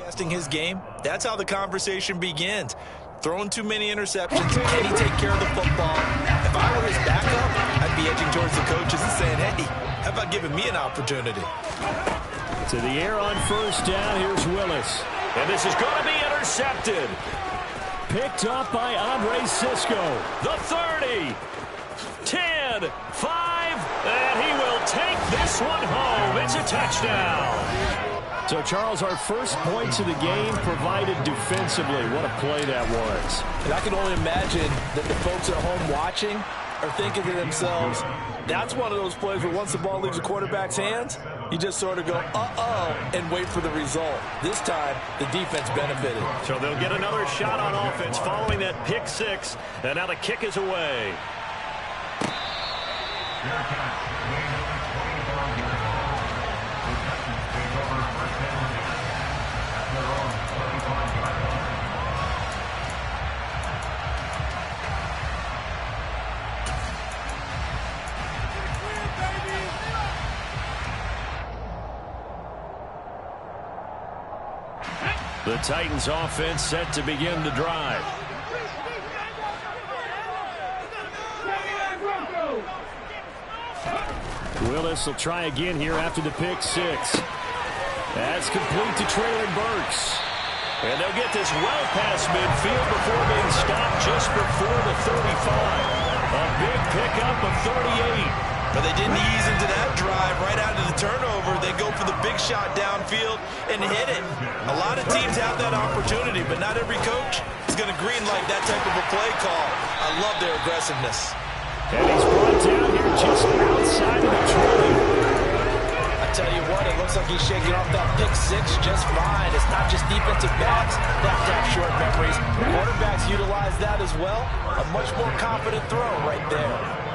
Testing his game, that's how the conversation begins. Throwing too many interceptions, can he take care of the football? If I were his backup, I'd be edging towards the coaches and saying, hey, how about giving me an opportunity? To the air on first down, here's Willis. And this is going to be intercepted. Picked up by Andre Cisco. The 30, 10, 5, and he will take this one home. It's a touchdown. So, Charles, our first points of the game provided defensively. What a play that was. And I can only imagine that the folks at home watching are thinking to themselves, that's one of those plays where once the ball leaves the quarterback's hands, you just sort of go, uh-oh, and wait for the result. This time, the defense benefited. So they'll get another shot on offense following that pick six, and now the kick is away. The Titans offense set to begin the drive. Willis will try again here after the pick six. That's complete to Traylon Burks. And they'll get this well past midfield before being stopped just before the 35. A big pickup of 38. But they didn't ease into that drive right out of the turnover. They go for the big shot downfield and hit it. A lot of teams have that opportunity, but not every coach is going to greenlight that type of a play call. I love their aggressiveness. And he's brought down here just outside of the 20. I tell you what, it looks like he's shaking off that pick six just fine. It's not just defensive backs that have short memories. Quarterbacks utilize that as well. A much more confident throw right there.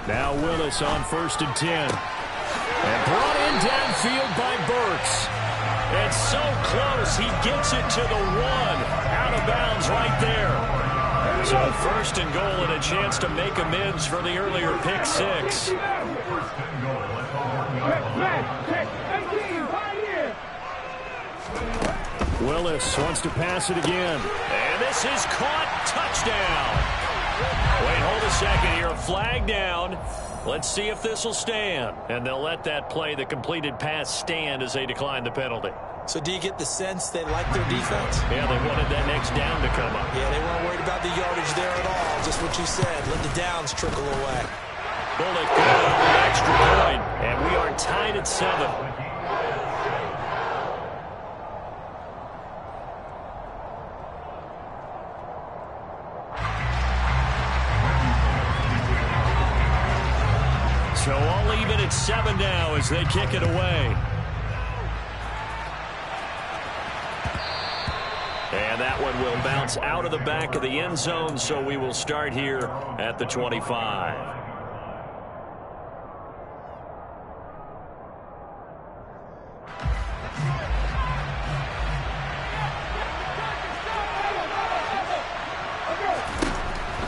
Now Willis on 1st and 10. And brought in downfield by Burks. And so close, he gets it to the 1. Out of bounds right there. So 1st and goal and a chance to make amends for the earlier pick six. Willis wants to pass it again. And this is caught. Touchdown. Wait, hold a second here. Flag down. Let's see if this will stand. And they'll let that play, the completed pass, stand as they decline the penalty. So do you get the sense they like their defense? Yeah, they wanted that next down to come up. Yeah, they weren't worried about the yardage there at all. Just what you said. Let the downs trickle away. Bullet good on the extra point. And we are tied at 7. So all even at 7 now as they kick it away. And that one will bounce out of the back of the end zone, so we will start here at the 25.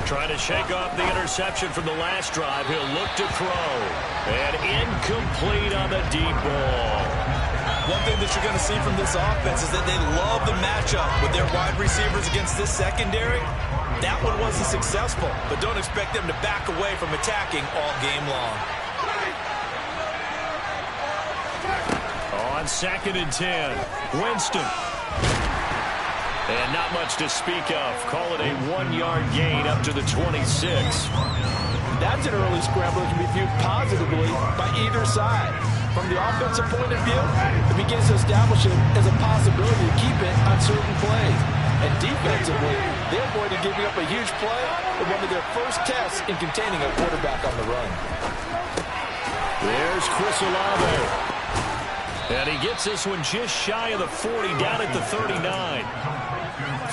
Trying to shake off the interception from the last drive. He'll look to throw. And incomplete on the deep ball. One thing that you're going to see from this offense is that they love the matchup with their wide receivers against this secondary. That one wasn't successful, but don't expect them to back away from attacking all game long. On 2nd and 10, Winston. And not much to speak of. Call it a 1-yard gain up to the 26. That's an early scramble that can be viewed positively by either side. From the offensive point of view, it begins to establish it as a possibility to keep it on certain plays. And defensively, they avoided giving up a huge play in one of their first tests in containing a quarterback on the run. There's Chris Olave. And he gets this one just shy of the 40, down at the 39.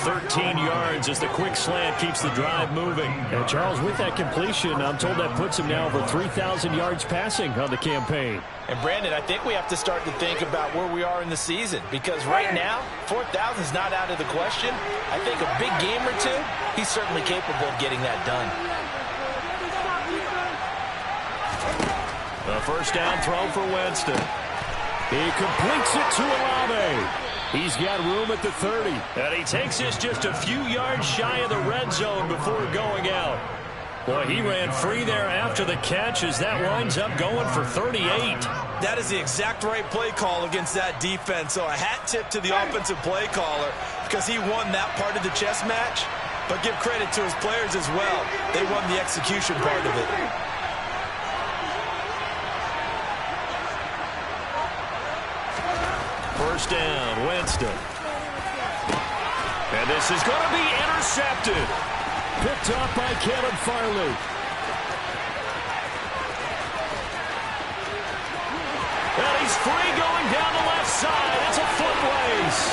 13 yards as the quick slant keeps the drive moving. And Charles, with that completion, I'm told that puts him now over 3,000 yards passing on the campaign. And Brandon, I think we have to start to think about where we are in the season, because right now, 4,000 is not out of the question. I think a big game or two, he's certainly capable of getting that done. A first down throw for Winston. He completes it to Olave. He's got room at the 30. And he takes this just a few yards shy of the red zone before going out. Boy, he ran free there after the catch as that winds up going for 38. That is the exact right play call against that defense. So a hat tip to the offensive play caller because he won that part of the chess match. But give credit to his players as well. They won the execution part of it. First down, Winston. And this is going to be intercepted. Picked off by Caleb Farley. And he's free going down the left side. It's a foot race.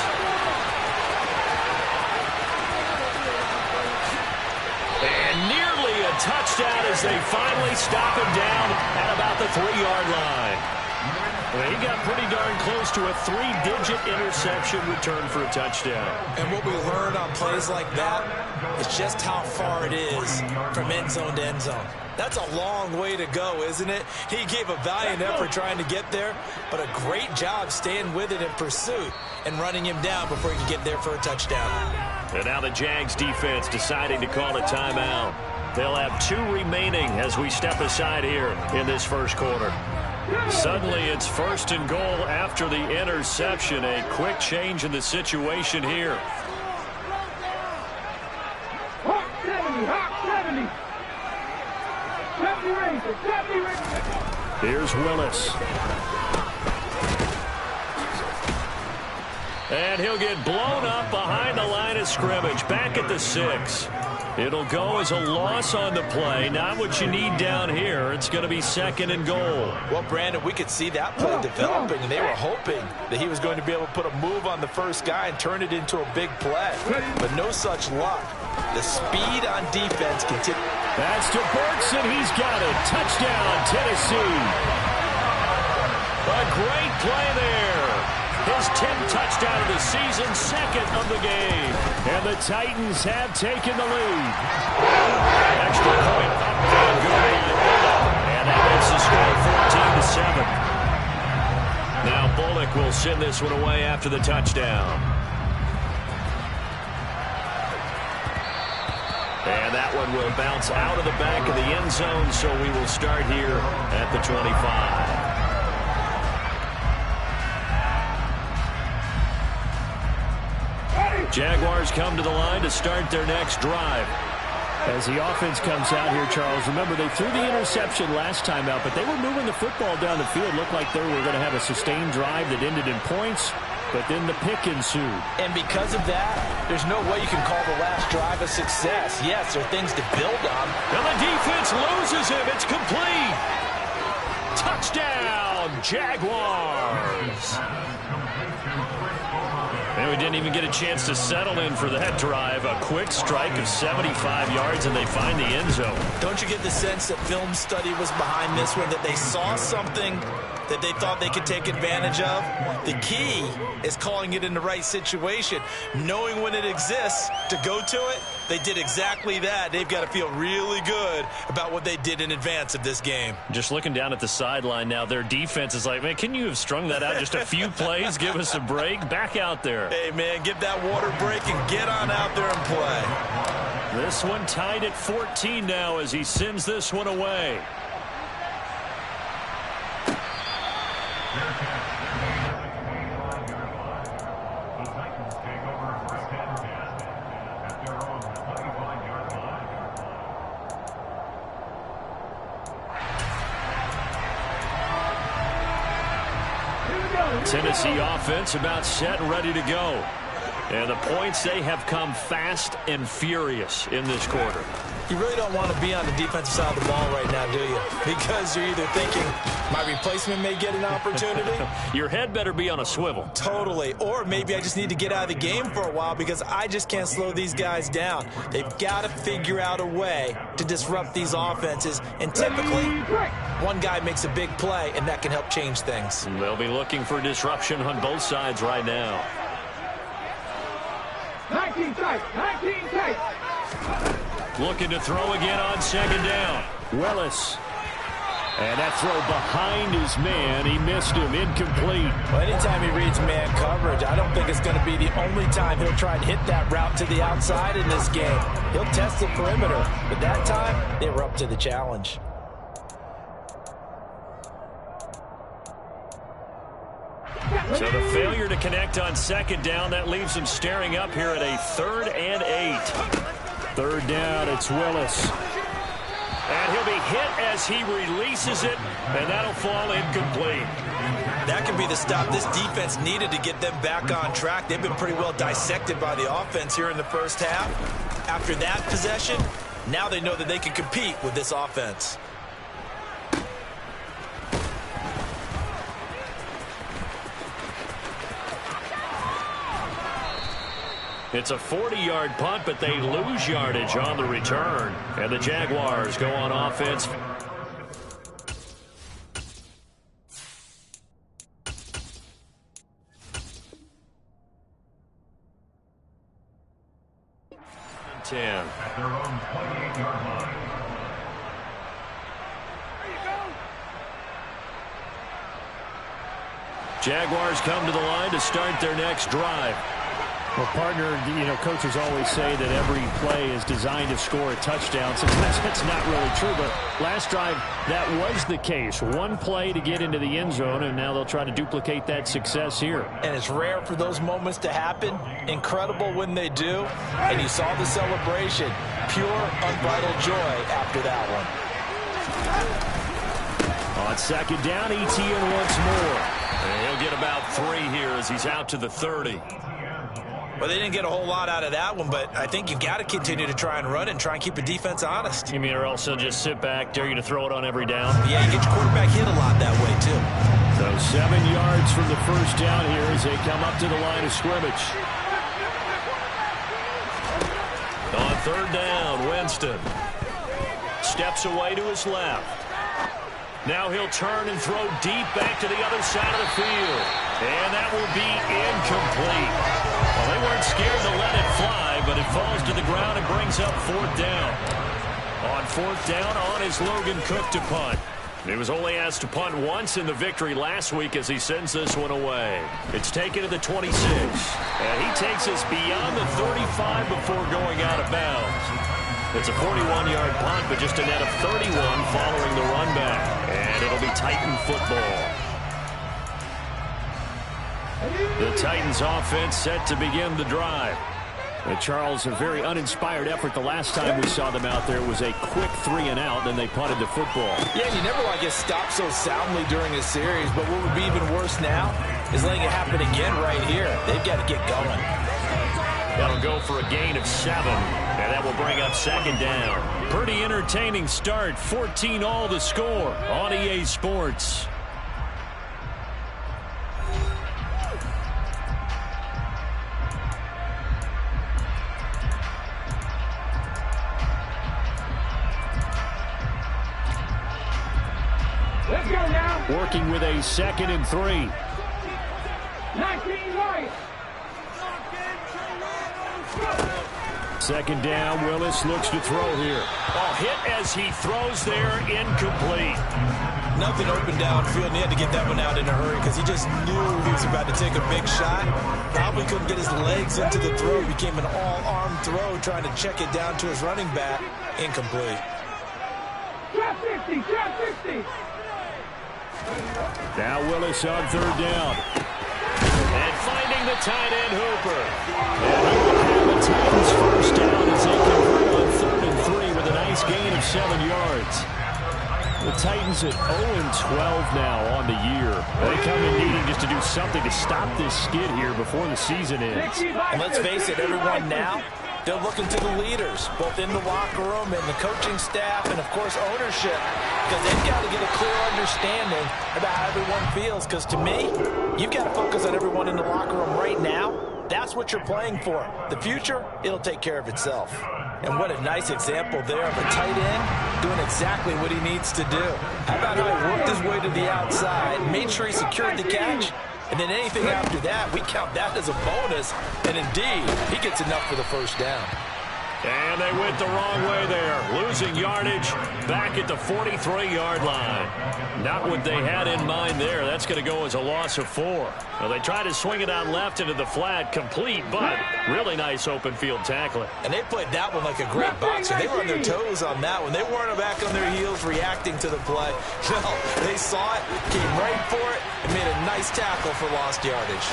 And nearly a touchdown as they finally stop him down at about the 3-yard line. Well, he got pretty darn close to a 3-digit interception return for a touchdown. And what we learn on plays like that is just how far it is from end zone to end zone. That's a long way to go, isn't it? He gave a valiant effort trying to get there, but a great job staying with it in pursuit and running him down before he could get there for a touchdown. And now the Jags defense deciding to call a timeout. They'll have 2 remaining as we step aside here in this first quarter. Suddenly it's first and goal after the interception. A quick change in the situation here. Here's Willis. And he'll get blown up behind the line of scrimmage. Back at the 6. It'll go as a loss on the play. Not what you need down here. It's going to be second and goal. Well, Brandon, we could see that play developing, and they were hoping that he was going to be able to put a move on the first guy and turn it into a big play. But no such luck. The speed on defense continues. That's to Burks, and he's got it. Touchdown, Tennessee. A great play there. His 10th touchdown of the season, second of the game. And the Titans have taken the lead. Extra point up and good. And that makes the score 14-7. Now Bullock will send this one away after the touchdown. And that one will bounce out of the back of the end zone, so we will start here at the 25. Jaguars come to the line to start their next drive. As the offense comes out here, Charles, remember they threw the interception last time out, but they were moving the football down the field. Looked like they were going to have a sustained drive that ended in points, but then the pick ensued. And because of that, there's no way you can call the last drive a success. Yes, there are things to build on. And the defense loses him. It's complete. Touchdown, Jaguars. And we didn't even get a chance to settle in for that drive. A quick strike of 75 yards, and they find the end zone. Don't you get the sense that film study was behind this one, that they saw something that they thought they could take advantage of? The key is calling it in the right situation, knowing when it exists to go to it. They did exactly that. They've got to feel really good about what they did in advance of this game. Just looking down at the sideline now, their defense is like, man, can you have strung that out just a few plays? Give us a break. Back out there. Hey, man, give that water break and get on out there and play. This one tied at 14 now as he sends this one away. Tennessee offense about set and ready to go. And the points, they have come fast and furious in this quarter. You really don't want to be on the defensive side of the ball right now, do you? Because you're either thinking, my replacement may get an opportunity. Your head better be on a swivel. Totally. Or maybe I just need to get out of the game for a while because I just can't slow these guys down. They've got to figure out a way to disrupt these offenses. And typically, one guy makes a big play, and that can help change things. They'll be looking for disruption on both sides right now. 19 tight, 19 tight. Looking to throw again on second down. Willis. And that throw behind his man, he missed him, incomplete. Well, anytime he reads man coverage, I don't think it's going to be the only time he'll try and hit that route to the outside in this game. He'll test the perimeter, but that time, they were up to the challenge. So the failure to connect on second down, that leaves him staring up here at a 3rd and 8. Third down, it's Willis. And he'll be hit as he releases it, and that'll fall incomplete. That can be the stop this defense needed to get them back on track. They've been pretty well dissected by the offense here in the first half. After that possession, now they know that they can compete with this offense. It's a 40-yard punt, but they lose yardage on the return. And the Jaguars go on offense. At their own 28-yard line. Jaguars come to the line to start their next drive. Well, partner, coaches always say that every play is designed to score a touchdown. Sometimes that's not really true, but last drive, that was the case. One play to get into the end zone, and now they'll try to duplicate that success here. And it's rare for those moments to happen. Incredible when they do. And you saw the celebration. Pure, unbridled joy after that one. On second down, Etienne once more. And he'll get about 3 here as he's out to the 30. Well, they didn't get a whole lot out of that one, but I think you've got to continue to try and run and try and keep the defense honest. You mean, or else they'll just sit back, dare you to throw it on every down? Yeah, you get your quarterback hit a lot that way, too. So 7 yards from the first down here as they come up to the line of scrimmage. On third down, Winston steps away to his left. Now he'll turn and throw deep back to the other side of the field. And that will be incomplete. Well, they weren't scared to let it fly, but it falls to the ground and brings up 4th down. On 4th down, on is Logan Cook to punt. He was only asked to punt once in the victory last week as he sends this one away. It's taken to the 26. And he takes us beyond the 35 before going out of bounds. It's a 41-yard punt, but just a net of 31 following the run back. And it'll be Titan football. The Titans offense set to begin the drive. And Charles, a very uninspired effort. The last time we saw them out there was a quick 3-and-out, then they punted the football. Yeah, you never want to get stopped so soundly during a series, but what would be even worse now is letting it happen again right here. They've got to get going. That'll go for a gain of 7, and that will bring up 2nd down. Pretty entertaining start. 14-all the score on EA Sports. Let's go now. Working with a 2nd and 3. 19 right. 2nd down, Willis looks to throw here. Ball hit as he throws there, incomplete. Nothing open downfield, and he had to get that one out in a hurry because he just knew he was about to take a big shot. Probably couldn't get his legs into the throw. Became an all-arm throw trying to check it down to his running back. Incomplete. Trap 60, trap 60. Now Willis on 3rd down. And finding the tight end, Hooper. And he will have the Titans first down as they convert on 3rd and 3 with a nice gain of 7 yards. The Titans at 0-12 now on the year. They come in needing just to do something to stop this skid here before the season ends. And let's face it, everyone now, they're looking to the leaders, both in the locker room and the coaching staff and, of course, ownership, because they've got to get a clear understanding about how everyone feels, because to me, you've got to focus on everyone in the locker room right now. That's what you're playing for. The future, it'll take care of itself. And what a nice example there of a tight end doing exactly what he needs to do. How about how he worked his way to the outside, made sure he secured the catch, and then anything after that, we count that as a bonus. And indeed, he gets enough for the first down. And they went the wrong way there, losing yardage back at the 43-yard line. Not what they had in mind there. That's going to go as a loss of 4. Well, they tried to swing it out left into the flat, complete, but really nice open field tackling. And they played that one like a great boxer. They were on their toes on that one. They weren't back on their heels reacting to the play. No, they saw it, came right for it, and made a nice tackle for lost yardage.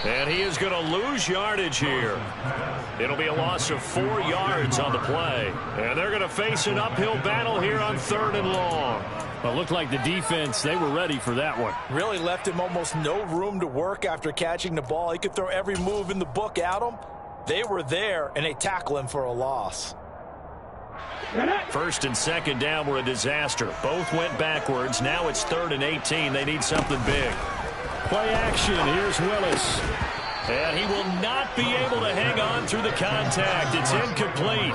And he is going to lose yardage here. It'll be a loss of 4 yards on the play. And they're going to face an uphill battle here on 3rd and long. Well, it looked like the defense, they were ready for that one. Really left him almost no room to work after catching the ball. He could throw every move in the book at him. They were there, and they tackle him for a loss. 1st and 2nd down were a disaster. Both went backwards. Now it's 3rd and 18. They need something big. Play action. Here's Willis. And he will not be able to hang on through the contact. It's incomplete.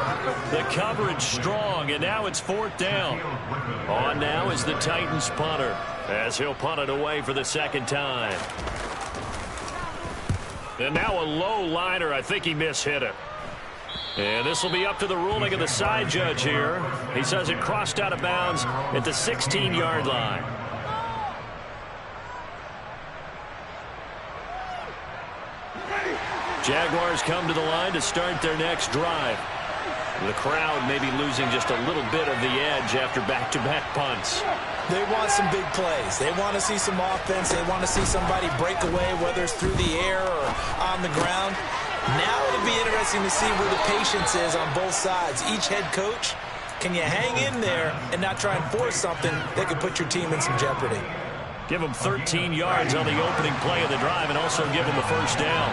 The coverage strong, and now it's 4th down. On now is the Titans punter, as he'll punt it away for the 2nd time. And now a low liner. I think he mishit it. And this will be up to the ruling of the side judge here. He says it crossed out of bounds at the 16-yard line. Jaguars come to the line to start their next drive. The crowd may be losing just a little bit of the edge after back-to-back punts. They want some big plays. They want to see some offense. They want to see somebody break away, whether it's through the air or on the ground. Now it'll be interesting to see where the patience is on both sides. Each head coach, can you hang in there and not try and force something that could put your team in some jeopardy? Give them 13 yards on the opening play of the drive and also give them the 1st down.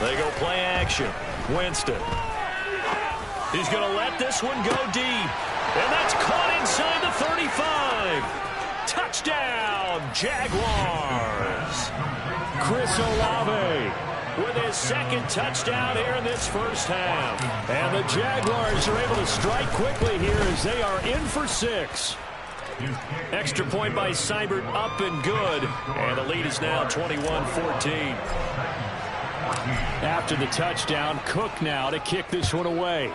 They go play action. Winston. He's going to let this one go deep. And that's caught inside the 35. Touchdown, Jaguars. Chris Olave with his 2nd touchdown here in this 1st half. And the Jaguars are able to strike quickly here as they are in for 6. Extra point by Seibert, up and good. And the lead is now 21-14. After the touchdown, Cook now to kick this one away.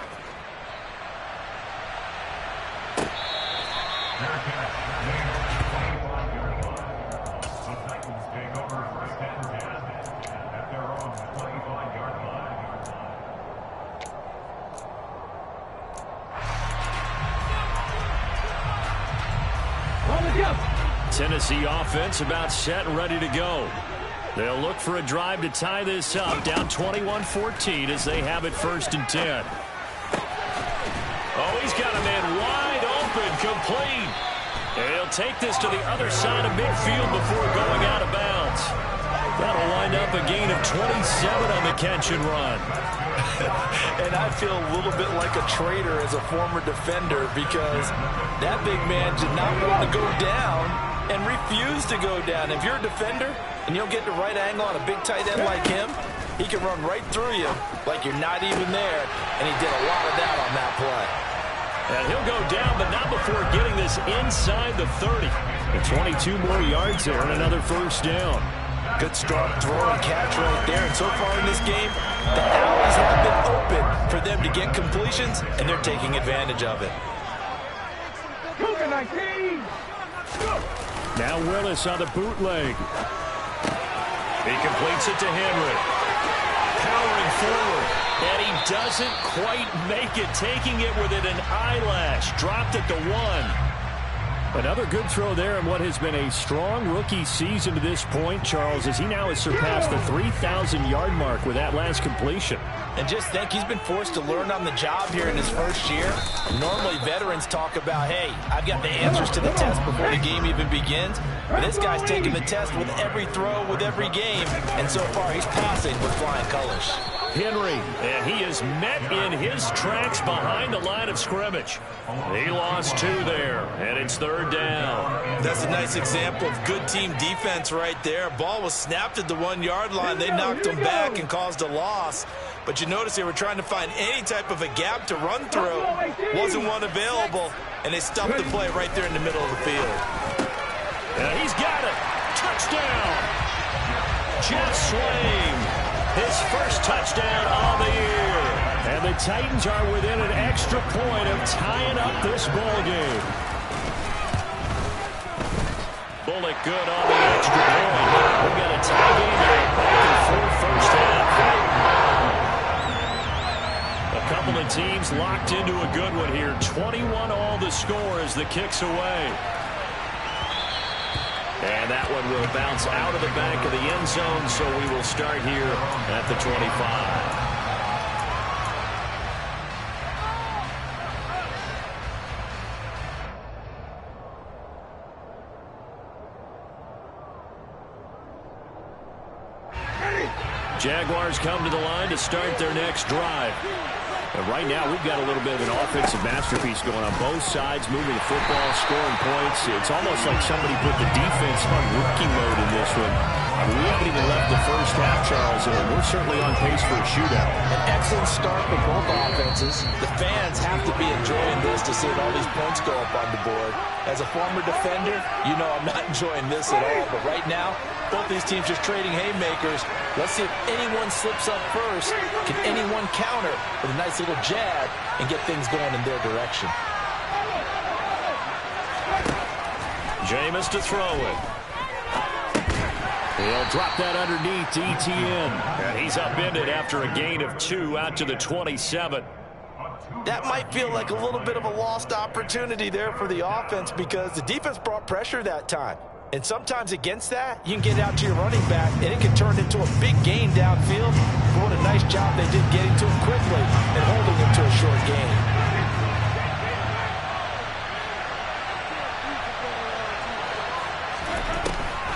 Tennessee offense about set and ready to go. They'll look for a drive to tie this up, down 21-14 as they have it 1st and 10. Oh, he's got a man wide open, complete. And he'll take this to the other side of midfield before going out of bounds. That'll wind up a gain of 27 on the catch and run. And I feel a little bit like a traitor as a former defender because that big man did not want to go down and refused to go down. If you're a defender and you'll get the right angle on a big tight end like him, he can run right through you like you're not even there, and he did a lot of that on that play. And he'll go down, but not before getting this inside the 30. And 22 more yards there and another 1st down. Good strong throw and catch right there, and so far in this game, the alleys have been open for them to get completions, and they're taking advantage of it. Now Willis on the bootleg. He completes it to Henry. Powering forward. And he doesn't quite make it. Taking it within an eyelash. Dropped at the 1. Another good throw there in what has been a strong rookie season to this point, Charles, as he now has surpassed the 3,000-yard mark with that last completion. And just think, he's been forced to learn on the job here in his 1st year. Normally, veterans talk about, hey, I've got the answers to the test before the game even begins. But this guy's taking the test with every throw, with every game. And so far, he's passing with flying colors. Henry, and he is met in his tracks behind the line of scrimmage. He lost 2 there, and it's 3rd down. That's a nice example of good team defense right there. Ball was snapped at the 1-yard line. They knocked him back and caused a loss. But you notice they were trying to find any type of a gap to run through. Wasn't one available, and they stuffed the play right there in the middle of the field. And he's got it. Touchdown. Jet swing. His first touchdown of the year. And the Titans are within an extra point of tying up this ball game. Bullock good on the extra point. We've got a tie game here. Back and forth first half. A couple of teams locked into a good one here. 21 all the score as the kick's away. And that one will bounce out of the back of the end zone, so we will start here at the 25. Jaguars come to the line to start their next drive. And right now, we've got a little bit of an offensive masterpiece going on both sides, moving the football, scoring points. It's almost like somebody put the defense on rookie mode in this one. I mean, we haven't even left the first half, Charles, and we're certainly on pace for a shootout. An excellent start for both offenses. The fans have to be enjoying this to see all these points go up on the board. As a former defender, you know I'm not enjoying this at all. But right now, both these teams just trading haymakers. Let's see if anyone slips up first. Can anyone counter with a nice little jab and get things going in their direction? Jameis to throw it. He'll drop that underneath to ETN. And he's upended after a gain of 2 out to the 27. That might feel like a little bit of a lost opportunity there for the offense because the defense brought pressure that time. And sometimes against that, you can get out to your running back, and it can turn into a big gain downfield. But what a nice job they did getting to him quickly and holding him to a short gain.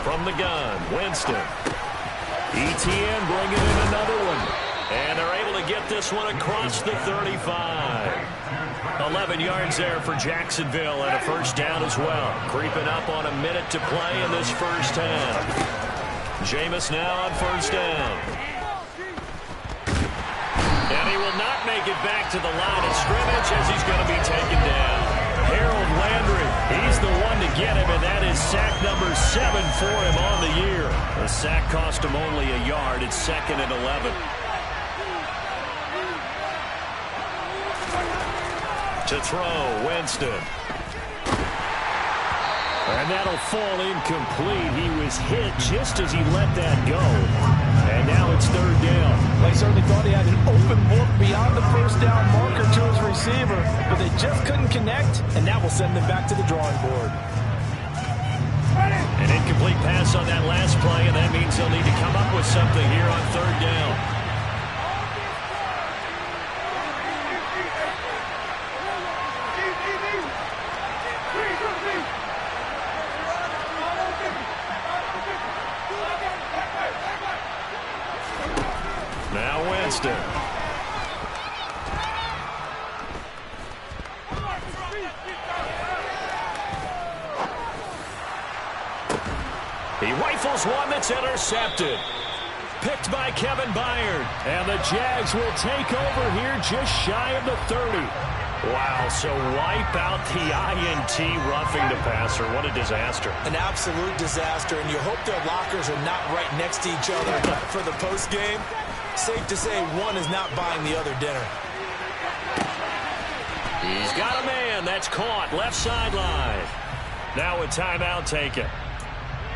From the gun, Winston. ETN bringing in another one. And they're able to get this one across the 35. 11 yards there for Jacksonville and a first down as well. Creeping up on a minute to play in this first half. Jameis now on first down. And he will not make it back to the line of scrimmage as he's going to be taken down. Harold Landry, he's the one to get him, and that is sack number 7 for him on the year. The sack cost him only a yard. It's 2nd and 11. To throw, Winston. And that'll fall incomplete. He was hit just as he let that go. And now it's 3rd down. They certainly thought he had an open look beyond the first down marker to his receiver, but they just couldn't connect, and that will send them back to the drawing board. An incomplete pass on that last play, and that means they'll need to come up with something here on 3rd down. Now Winston. He rifles one that's intercepted. Picked by Kevin Byard. And the Jags will take over here just shy of the 30. Wow, so wipe out the INT roughing the passer. What a disaster. An absolute disaster, and you hope their lockers are not right next to each other for the postgame. Safe to say one is not buying the other dinner. He's got a man. That's caught. Left sideline. Now a timeout taken.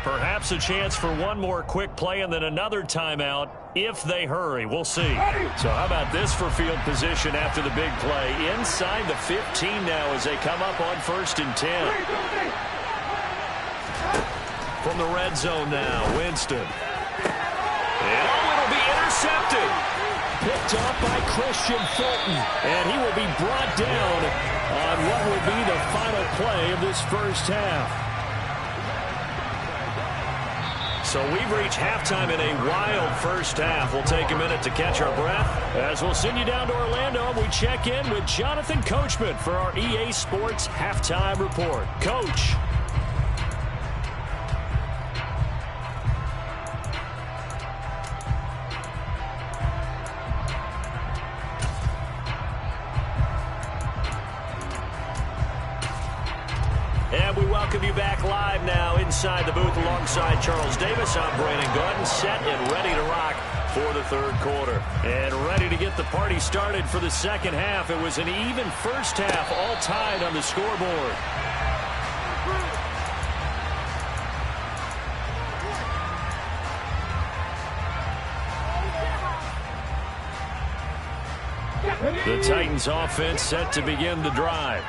Perhaps a chance for one more quick play and then another timeout if they hurry. We'll see. So how about this for field position after the big play? Inside the 15 now as they come up on 1st and 10. From the red zone now, Winston. And it'll be intercepted. Picked up by Christian Fulton. And he will be brought down on what will be the final play of this first half. So we've reached halftime in a wild first half. We'll take a minute to catch our breath as we'll send you down to Orlando and we check in with Jonathan Coachman for our EA Sports Halftime Report. Coach. And we welcome welcome you back live now inside the booth alongside Charles Davis. I'm Brandon Gaudin, set and ready to rock for the third quarter. And ready to get the party started for the second half. It was an even first half, all tied on the scoreboard. The Titans offense set to begin the drive.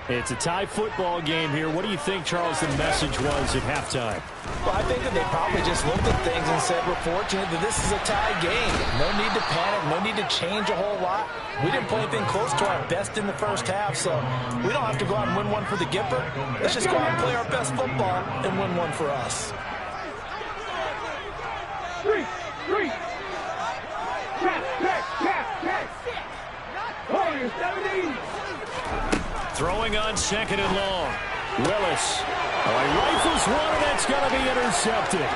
It's a tie football game here. What do you think, Charles, the message was at halftime? Well, I think that they probably just looked at things and said, we're fortunate that this is a tie game. No need to panic. No need to change a whole lot. We didn't play anything close to our best in the first half, so we don't have to go out and win one for the Gipper. Let's just go out and play our best football and win one for us. Three. Warriors 17. Throwing on second and long. Willis. He rifles one, and that's going to be intercepted.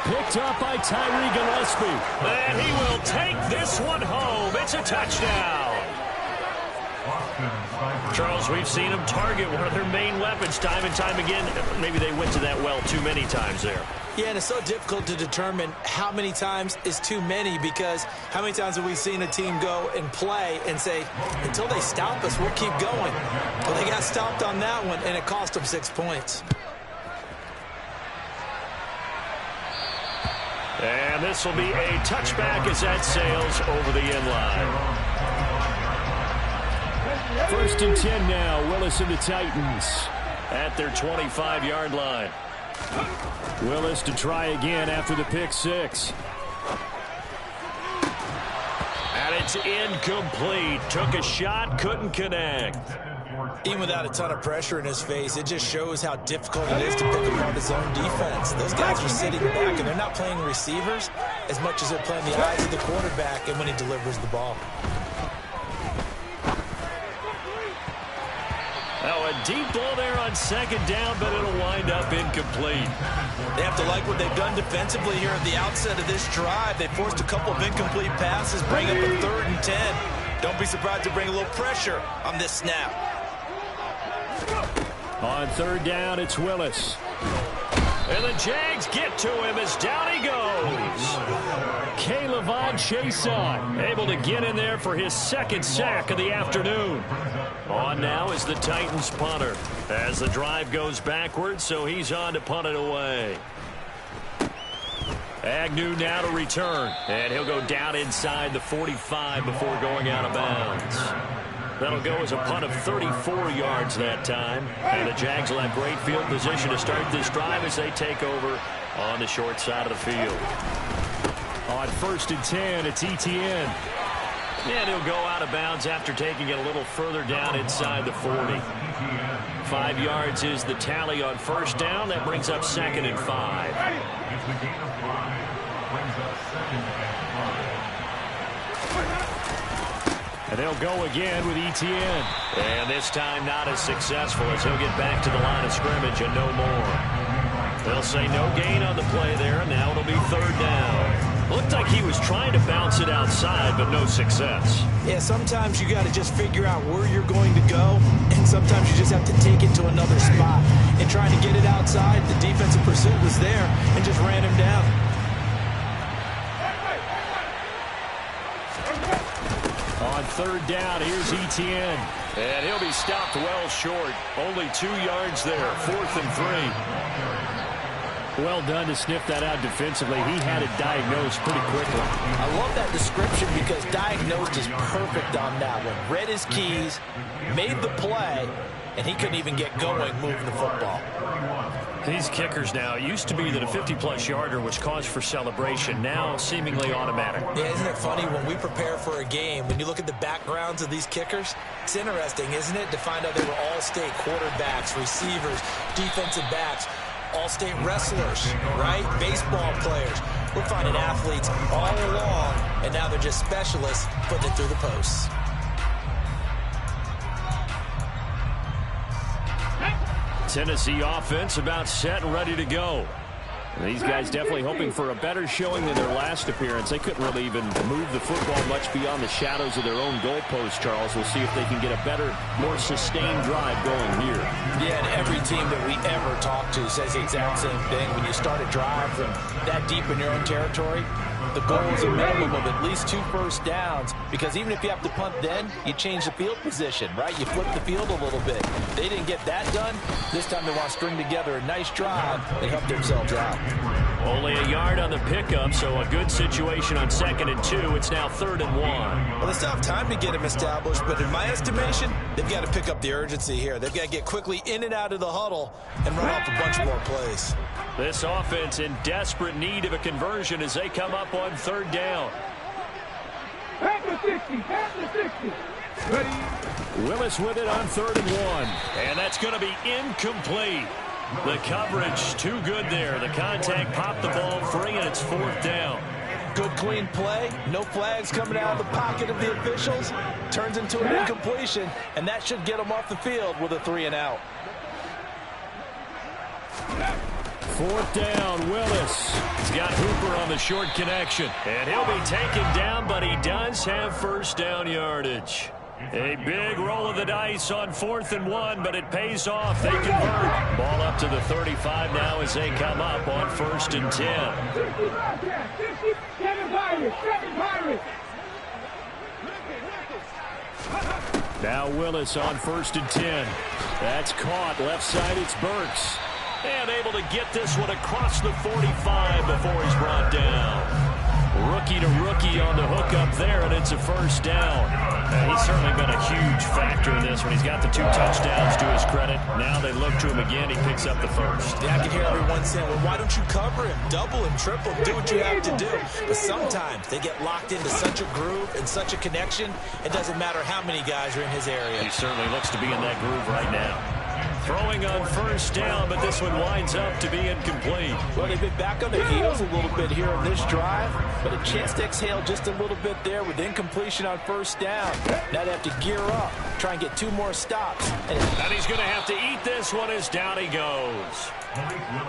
Picked up by Tyree Gillespie. And he will take this one home. It's a touchdown. Charles, we've seen them target one of their main weapons time and time again. Maybe they went to that well too many times there. Yeah, and it's so difficult to determine how many times is too many, because how many times have we seen a team go and play and say, until they stop us, we'll keep going. Well, they got stopped on that one, and it cost them 6 points. And this will be a touchback as that sails over the end line. 1st and 10 now. Willis and the Titans at their 25-yard line. Willis to try again after the pick six. And it's incomplete. Took a shot, couldn't connect. Even without a ton of pressure in his face, it just shows how difficult it is to pick apart his own defense. Those guys are sitting back, and they're not playing receivers as much as they're playing the eyes of the quarterback and when he delivers the ball. Oh, a deep ball there on second down, but it'll wind up incomplete. They have to like what they've done defensively here at the outset of this drive. They forced a couple of incomplete passes, bring up a 3rd and 10. Don't be surprised to bring a little pressure on this snap. On 3rd down, it's Willis. And the Jags get to him as down he goes. K'Lavon Chaisson able to get in there for his 2nd sack of the afternoon. On now is the Titans punter as the drive goes backwards, so he's on to punt it away. Agnew now to return, and he'll go down inside the 45 before going out of bounds. That'll go as a punt of 34 yards that time. And the Jags will have great field position to start this drive as they take over on the short side of the field. On 1st and 10, it's Etienne. And he'll go out of bounds after taking it a little further down inside the 40. 5 yards is the tally on 1st down. That brings up 2nd and 5. And they'll go again with Etienne. And this time not as successful as he'll get back to the line of scrimmage and no more. They'll say no gain on the play there, and now it'll be 3rd down. Looked like he was trying to bounce it outside, but no success. Yeah, sometimes you got to just figure out where you're going to go, and sometimes you just have to take it to another spot. And trying to get it outside, the defensive pursuit was there and just ran him down. On 3rd down, here's Etienne. And he'll be stopped well short. Only 2 yards there, 4th and 3. Well done to sniff that out defensively. He had it diagnosed pretty quickly. I love that description because diagnosed is perfect on that one. Read his keys, made the play, and he couldn't even get going moving the football. These kickers now, it used to be that a 50-plus yarder was cause for celebration. Now seemingly automatic. Yeah, isn't it funny when we prepare for a game, when you look at the backgrounds of these kickers, it's interesting, isn't it, to find out they were all-state quarterbacks, receivers, defensive backs, all-state wrestlers, right? Baseball players. We're finding athletes all along, and now they're just specialists putting it through the posts. Tennessee offense about set and ready to go. These guys definitely hoping for a better showing than their last appearance. They couldn't really even move the football much beyond the shadows of their own goalpost, Charles. We'll see if they can get a better, more sustained drive going here. Yeah, and every team that we ever talk to says the exact same thing. When you start a drive from that deep in your own territory, the goal is a minimum of at least 2 first downs, because even if you have to punt then, you change the field position, right? You flip the field a little bit. They didn't get that done. This time they want to string together a nice drive and help themselves out. Only a yard on the pickup, so a good situation on 2nd and 2. It's now 3rd and 1. Well, they still have time to get him established, but in my estimation, they've got to pick up the urgency here. They've got to get quickly in and out of the huddle and run off a bunch more plays. This offense in desperate need of a conversion as they come up on 3rd down. Half the 60, half the 60. Ready? Willis with it on 3rd and 1. And that's going to be incomplete. The coverage too good there. The contact popped the ball free, and it's 4th down. Good, clean play. No flags coming out of the pocket of the officials. Turns into an incompletion, and that should get them off the field with a 3 and out. 4th down, Willis. He's got Hooper on the short connection. And he'll be taken down, but he does have 1st down yardage. A big roll of the dice on 4th and 1, but it pays off. They convert. Ball up to the 35 now as they come up on 1st and 10. 7 Pirates, 7 Pirates. Now Willis on 1st and 10. That's caught. Left side, it's Burks. And able to get this one across the 45 before he's brought down. Rookie to rookie on the hook up there, and it's a 1st down. He's certainly been a huge factor in this when he's got the 2 touchdowns to his credit. Now they look to him again. He picks up the 1st. Yeah, I can hear everyone saying, well, why don't you cover him? Double him, triple him, do what you have to do. But sometimes they get locked into such a groove and such a connection, it doesn't matter how many guys are in his area. He certainly looks to be in that groove right now. Throwing on 1st down, but this one winds up to be incomplete. Well, they've been back on their heels a little bit here in this drive, but a chance to exhale just a little bit there with incompletion on 1st down. Now they have to gear up, try and get 2 more stops. And he's going to have to eat this one as down he goes.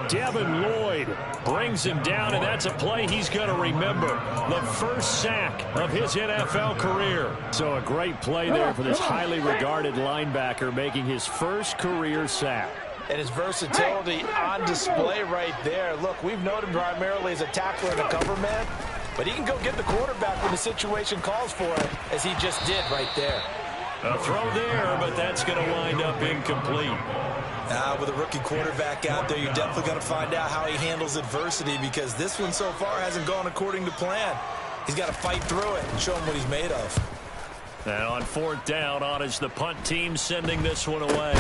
Devin Lloyd brings him down, and that's a play he's going to remember. The 1st sack of his NFL career. So a great play there for this highly regarded linebacker, making his 1st career sack. And his versatility on display right there. Look, we've known him primarily as a tackler and a cover man, but he can go get the quarterback when the situation calls for it, as he just did right there. A throw there, but that's going to wind up incomplete. With a rookie quarterback out there, you're definitely going to find out how he handles adversity, because this one so far hasn't gone according to plan. He's got to fight through it and show him what he's made of. And on 4th down, on is the punt team sending this one away.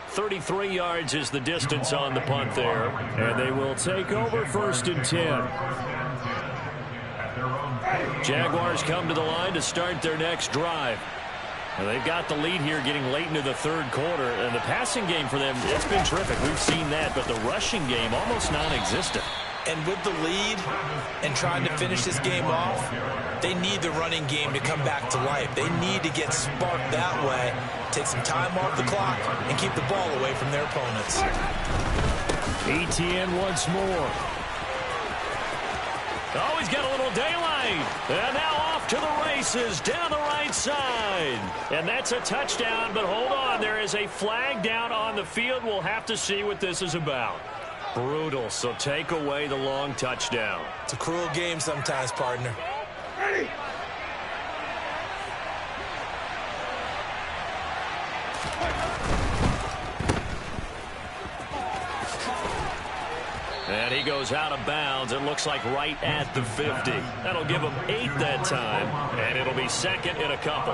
33 yards is the distance on the punt there. And they will take over 1st and 10. Jaguars come to the line to start their next drive. Well, they've got the lead here getting late into the 3rd quarter. And the passing game for them, it's been terrific. We've seen that, but the rushing game almost non-existent. And with the lead and trying to finish this game off, they need the running game to come back to life. They need to get sparked that way, take some time off the clock, and keep the ball away from their opponents. ETN once more. Oh, he's got a little daylight. And now off to the races down the right side. And that's a touchdown, but hold on. There is a flag down on the field. We'll have to see what this is about. Brutal, so take away the long touchdown. It's a cruel game sometimes, partner. Ready? And he goes out of bounds. It looks like right at the 50. That'll give him 8 that time, and it'll be 2nd and a couple.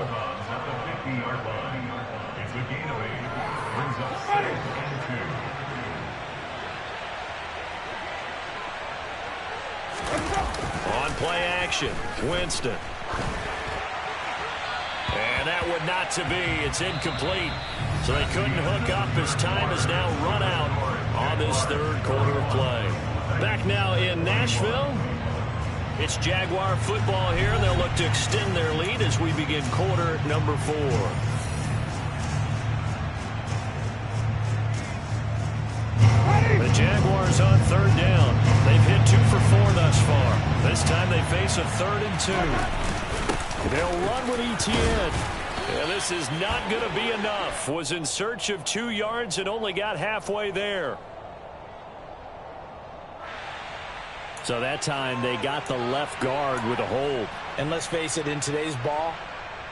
On play action, Winston. And that would not to be. It's incomplete. So they couldn't hook up as time has now run out on this 3rd quarter of play. Back now in Nashville. It's Jaguar football here. They'll look to extend their lead as we begin quarter number 4. The Jaguars Steelers on third down. They've hit 2 for 4 thus far. This time they face a 3rd and 2. They'll run with Etienne. Yeah, this is not going to be enough. Was in search of 2 yards and only got halfway there. So that time they got the left guard with a hold. And let's face it, in today's ball,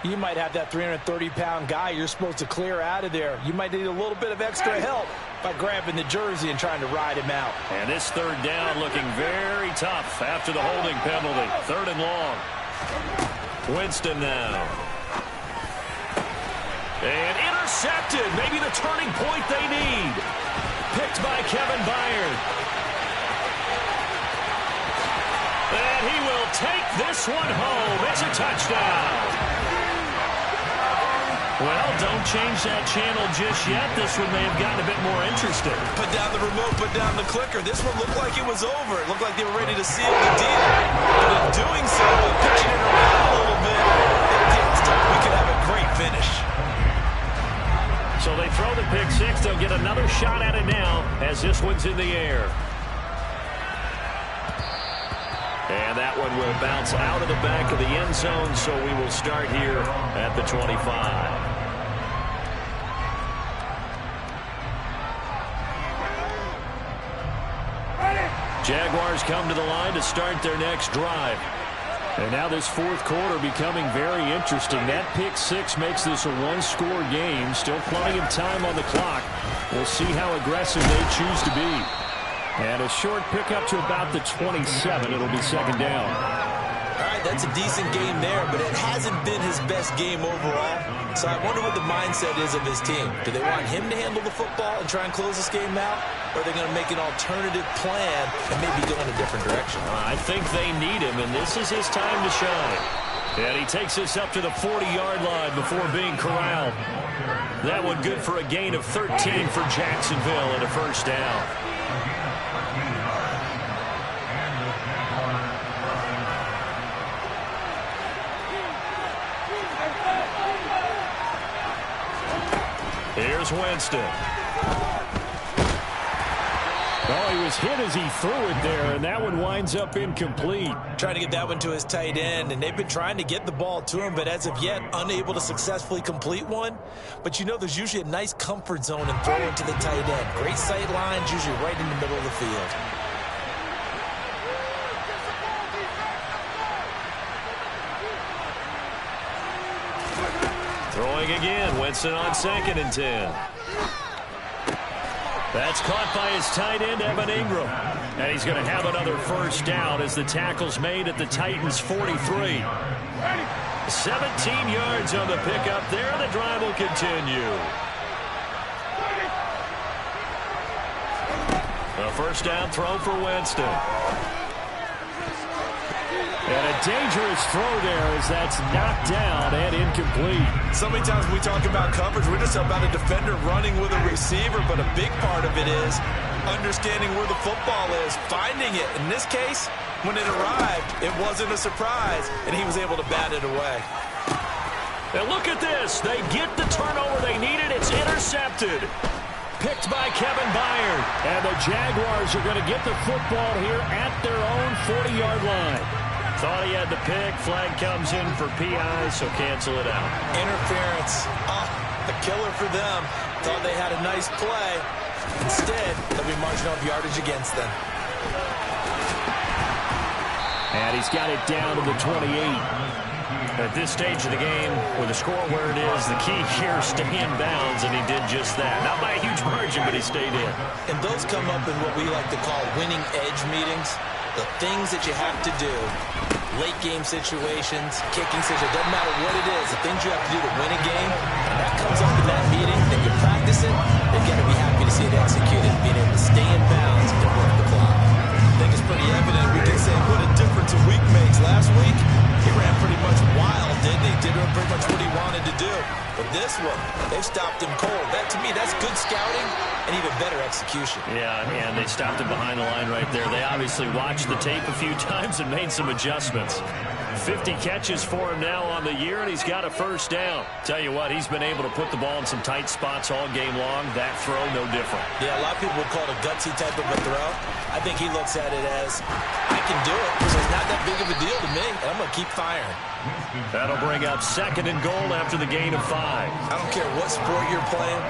you might have that 330-pound guy you're supposed to clear out of there. You might need a little bit of extra help by grabbing the jersey and trying to ride him out. And this 3rd down looking very tough after the holding penalty. 3rd and long. Winston now. And intercepted. Maybe the turning point they need. Picked by Kevin Byard. And he will take this one home. It's a touchdown. Well, don't change that channel just yet. This one may have gotten a bit more interesting. Put down the remote, put down the clicker. This one looked like it was over. It looked like they were ready to seal the deal. But in doing so, by pitching it around a little bit, it passed up. We could have a great finish. So they throw the pick 6. They'll get another shot at it now as this one's in the air. And that one will bounce out of the back of the end zone, so we will start here at the 25. Jaguars come to the line to start their next drive. And now this 4th quarter becoming very interesting. That pick 6 makes this a 1-score game. Still plenty of time on the clock. We'll see how aggressive they choose to be. And a short pickup to about the 27. It'll be 2nd down. All right, that's a decent game there, but it hasn't been his best game overall. So I wonder what the mindset is of his team. Do they want him to handle the football and try and close this game out? Or are they going to make an alternative plan and maybe go in a different direction? I think they need him, and this is his time to shine. And he takes this up to the 40-yard line before being corralled. That one good for a gain of 13 for Jacksonville and a 1st down. Here's Winston. Oh, he was hit as he threw it there, and that one winds up incomplete. Trying to get that one to his tight end, and they've been trying to get the ball to him, but as of yet, unable to successfully complete one. But you know, there's usually a nice comfort zone in throwing to the tight end. Great sight lines, usually right in the middle of the field. Throwing again, Winston on 2nd and 10. That's caught by his tight end, Evan Ingram. And he's going to have another 1st down as the tackle's made at the Titans' 43. 17 yards on the pickup there. The drive will continue. A 1st down throw for Winston. And a dangerous throw there as that's knocked down and incomplete. So many times when we talk about coverage, we're just about a defender running with a receiver, but a big part of it is understanding where the football is, finding it. In this case, when it arrived, it wasn't a surprise, and he was able to bat it away. And look at this. They get the turnover they needed. It's intercepted. Picked by Kevin Byard. And the Jaguars are going to get the football here at their own 40-yard line. Thought he had the pick. Flag comes in for PI, so cancel it out. Interference. A killer for them. Thought they had a nice play. Instead, they'll be marginal yardage against them. And he's got it down to the 28. At this stage of the game, with the score where it is, the key here is stay in bounds, and he did just that. Not by a huge margin, but he stayed in. And those come up in what we like to call winning edge meetings. The things that you have to do, late game situations, kicking situations, doesn't matter what it is, the things you have to do to win a game, and that comes up in that meeting, then you practice it, you're going to be happy to see it executed, being able to stay in bounds and work the clock. I think it's pretty evident. We can say what a difference a week makes. Last week, he ran pretty much wild, didn't he? Did pretty much what he wanted to do. But this one, they've stopped him cold. That, to me, that's good scouting and even better execution. Yeah, and they stopped him behind the line right there. They obviously watched the tape a few times and made some adjustments. 50 catches for him now on the year, and he's got a first down. Tell you what, he's been able to put the ball in some tight spots all game long. That throw, no different. Yeah, a lot of people would call it a gutsy type of a throw. I think he looks at it as, I can do it, so it's not that big of a deal to me, and I'm going to keep firing. That'll bring up 2nd and goal after the gain of 5. I don't care what sport you're playing.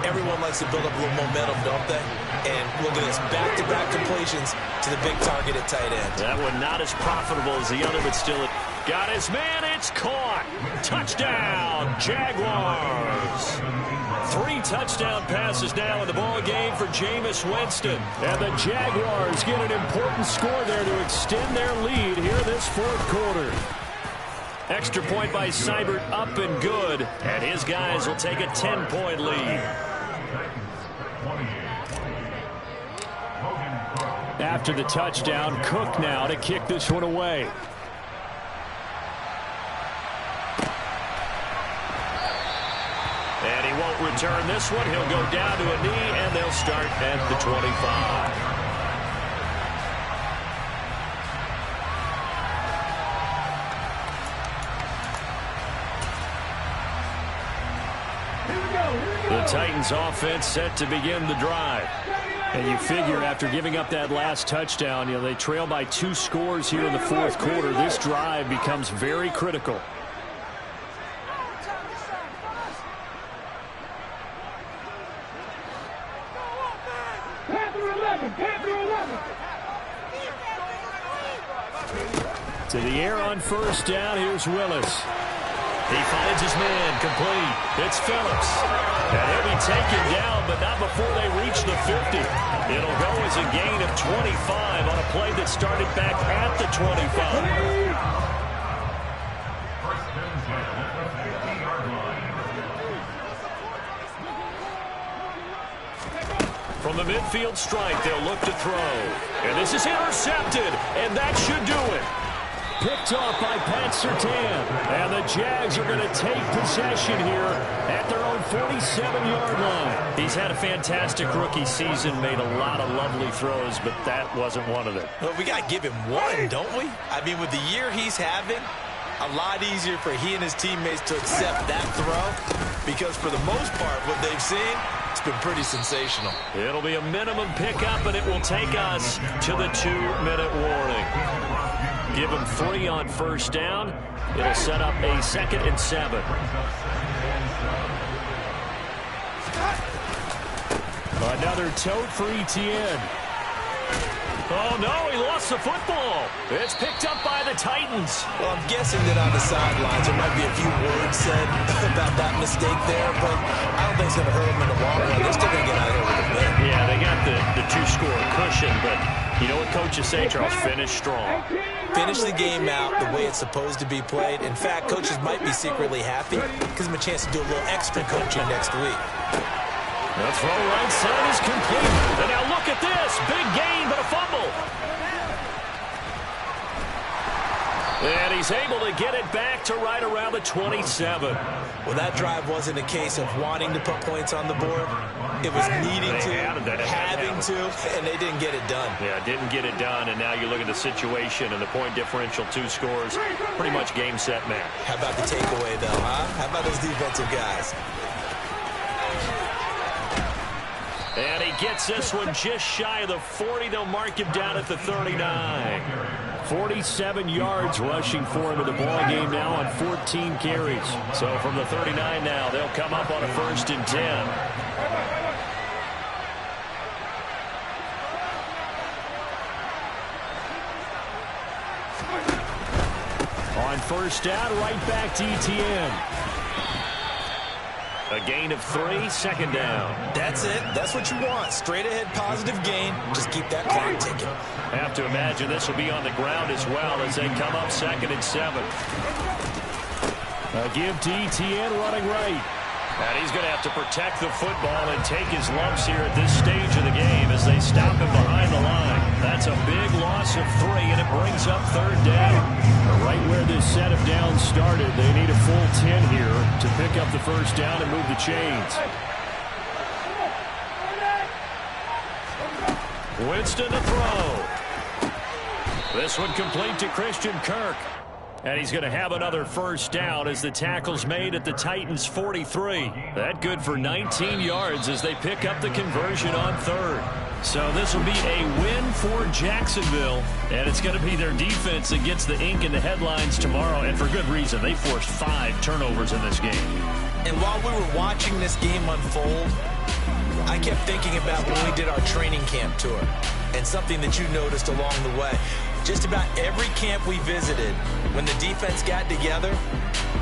Everyone likes to build up a little momentum, don't they? And look at this, back-to-back completions to the big target at tight end. That one not as profitable as the other, but still got his man. It's caught. Touchdown, Jaguars. 3 touchdown passes now in the ball game for Jameis Winston. And the Jaguars get an important score there to extend their lead here this 4th quarter. Extra point by Seibert, up and good. And his guys will take a 10-point lead. After the touchdown, Cook now to kick this one away. And he won't return this one. He'll go down to a knee, and they'll start at the 25. The Titans offense set to begin the drive. And you figure after giving up that last touchdown, they trail by 2 scores here in the 4th quarter. This drive becomes very critical. To the air on 1st down, here's Willis. He finds his man, complete. It's Phillips. And he'll be taken down, but not before they reach the 50. It'll go as a gain of 25 on a play that started back at the 25. From the midfield stripe, they'll look to throw. And this is intercepted, and that should do it. Picked off by Pat Surtain. And the Jags are going to take possession here at their own 47-yard line. He's had a fantastic rookie season, made a lot of lovely throws, but that wasn't one of them. Well, we got to give him one, don't we? I mean, with the year he's having, a lot easier for he and his teammates to accept that throw because for the most part, what they've seen, it's been pretty sensational. It'll be a minimum pickup, and it will take us to the 2-minute warning. Give him 3 on 1st down. It'll set up a 2nd and 7. Another tote for Etienne. Oh, no, he lost the football. It's picked up by the Titans. Well, I'm guessing that on the sidelines there might be a few words said about that mistake there, but I don't think it's going to hurt them in the long run. They're still going to get out of here with a win. Yeah, they got the 2-score cushion, but you know what coaches say, Charles? Finish strong. Finish the game out the way it's supposed to be played. In fact, coaches might be secretly happy. Gives them a chance to do a little extra coaching next week. The throw right side is complete. And now look at this. Big gain, but a fumble. And he's able to get it back to right around the 27. Well, that drive wasn't a case of wanting to put points on the board. It was needing to, having to, and they didn't get it done. Yeah, didn't get it done, and now you look at the situation and the point differential, 2 scores, pretty much game, set, match. How about the takeaway, though, huh? How about those defensive guys? And he gets this one just shy of the 40. They'll mark him down at the 39. 47 yards rushing for him in the ball game now on 14 carries. So from the 39 now, they'll come up on a 1st and 10. On 1st down, right back to Etienne. A gain of 3, 2nd down. That's it. That's what you want. Straight ahead positive gain. Just keep that clock ticking. Have to imagine this will be on the ground as well as they come up 2nd and 7. A give to Etienne running right. And he's going to have to protect the football and take his lumps here at this stage of the game as they stop him behind the line. That's a big loss of 3, and it brings up 3rd down. Right where this set of downs started, they need a full 10 here to pick up the 1st down and move the chains. Winston to throw. This one complete to Christian Kirk. And he's going to have another first down as the tackle's made at the Titans' 43. That good for 19 yards as they pick up the conversion on third. So this will be a win for Jacksonville, and it's going to be their defense that gets the ink in the headlines tomorrow, and for good reason. They forced 5 turnovers in this game. And while we were watching this game unfold, I kept thinking about when we did our training camp tour and something that you noticed along the way. Just about every camp we visited, when the defense got together,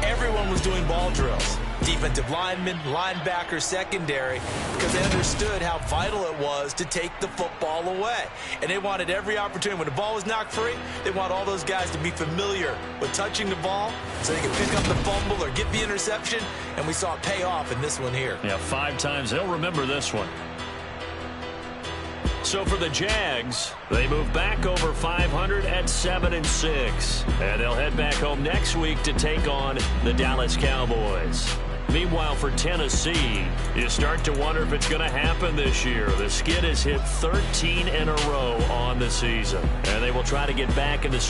everyone was doing ball drills. Defensive linemen, linebackers, secondary, because they understood how vital it was to take the football away. And they wanted every opportunity. When the ball was knocked free, they want all those guys to be familiar with touching the ball so they can pick up the fumble or get the interception. And we saw it pay off in this one here. Yeah, 5 times. They'll remember this one. So for the Jags, they move back over 500 at 7-6. And they'll head back home next week to take on the Dallas Cowboys. Meanwhile, for Tennessee, you start to wonder if it's going to happen this year. The skid has hit 13 in a row on the season. And they will try to get back in the